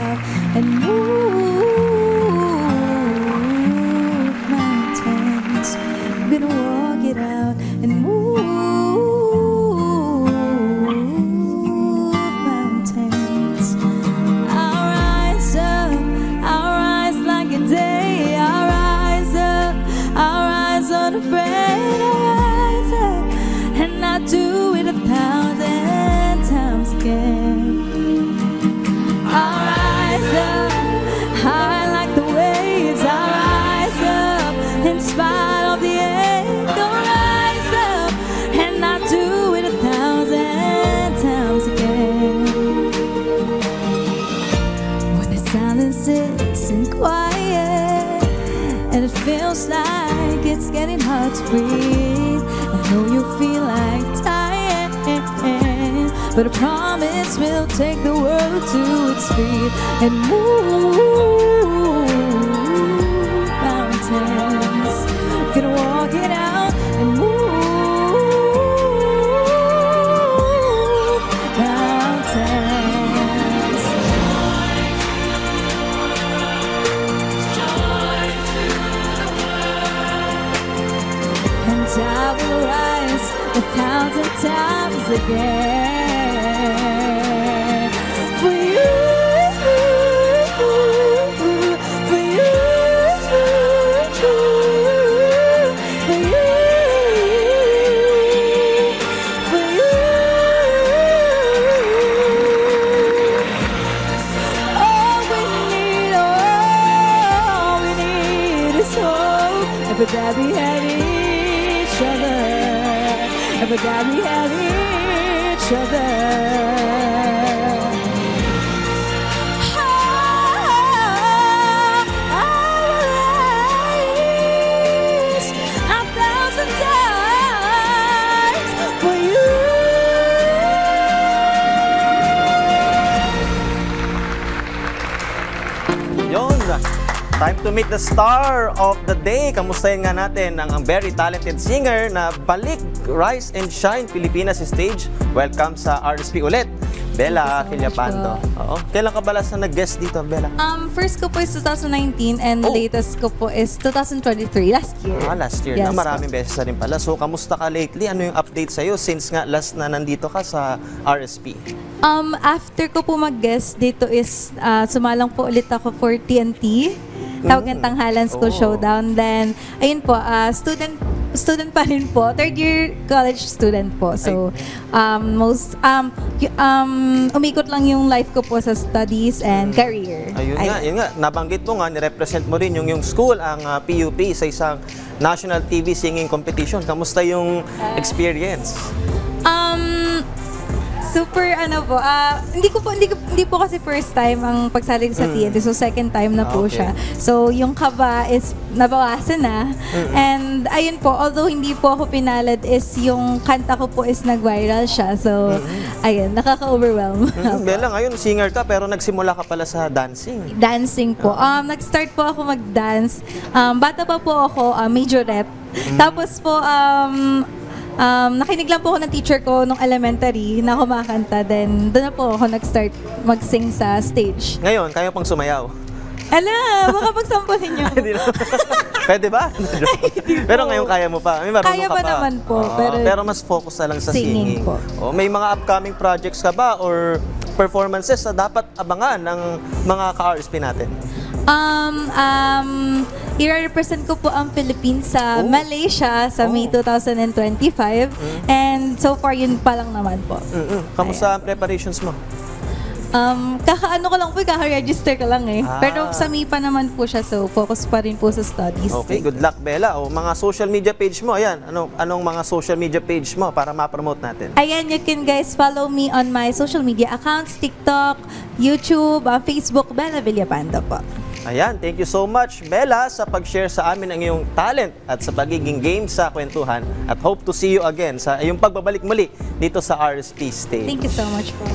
out and move mountains. I'm gonna walk it out and move mountains. I'll rise like a day. I'll rise unafraid. I'll rise up, and I'll do it 1,000 times again. I'll rise up high like the waves. I'll rise up in spite of the ache. I'll rise up, and I'll do it 1,000 times again. When the silence isn't quiet and it feels like it's getting hard to breathe, I know you feel like dying, but I promise we'll take the world to its feet and move mountains. Gonna walk it out and move mountains. And I will rise 1,000 times again for you, for you, for you, for you. All we need is hope, and for that we have each other. And for that we have each other. I'll rise 1,000 times for you. Yon, time to meet the star of the day. Kamustahin nga natin ang very talented singer na balik Rise and Shine Pilipinas stage. Welcome sa RSP ulit, Bella Quillapando. Oo. Kailan ka ba last na nag-guest dito, Bella? First ko po is 2019 and latest ko po is 2023, last year. Last year Yes, na. Maraming beses na rin pala. So, kamusta ka lately? Ano yung update sa'yo since nga last na nandito ka sa RSP? After ko po mag-guest dito is sumalang po ulit ako for TNT. Tawag ng Tanghalan School Showdown. Then, ayun po, student pa rin po. Third year college student po. So, umikot lang yung life ko po sa studies and career. Ayun nga. Nabanggit mo nga, nirepresent mo rin yung school, ang PUP sa isang national TV singing competition. Kamusta yung experience? Super hindi po kasi first time ang pagsali sa TNT, so second time na po siya. So yung kaba is nabawasan na. And ayun po, although hindi po ako pinalad is yung kanta ko po is nag-viral siya. So ayun, nakaka-overwhelm. Bella, ngayon singer ka pero nagsimula ka pala sa dancing. Dancing po. Nag-start po ako mag-dance. Bata pa po ako, majorette. Tapos po nakinig lang po ako ng teacher ko nung elementary na kumakanta. Then, doon na po ako nag-start mag-sing sa stage. Ngayon, kaya pang sumayaw? Ala, baka pagsampulin niyo. Pwede ba? Pero ngayon kaya mo pa. May marunong Kaya ka pa pa naman po. Pero mas focus na lang sa singing. Po. May mga upcoming projects ka ba or performances na dapat abangan ng mga ka-RSP natin? I-represent ko po ang Philippines sa Malaysia sa May 2025. And so far, yun pa lang naman po. Kamusta ang preparations mo? Kaka-ano ko lang po, kaka-register ka lang eh. Pero sa May pa naman po siya, so focus pa rin po sa studies. Okay, good luck, Bella. Mga social media page mo, ayan. Anong mga social media page mo para ma-promote natin? Ayan, you can guys follow me on my social media accounts, TikTok, YouTube, Facebook, Bella Villapando po. Ayan, thank you so much, Bella, sa pag-share sa amin ang iyong talent at sa pagiging game sa kwentuhan. At hope to see you again sa iyong pagbabalik muli dito sa RSP Stage. Thank you so much po.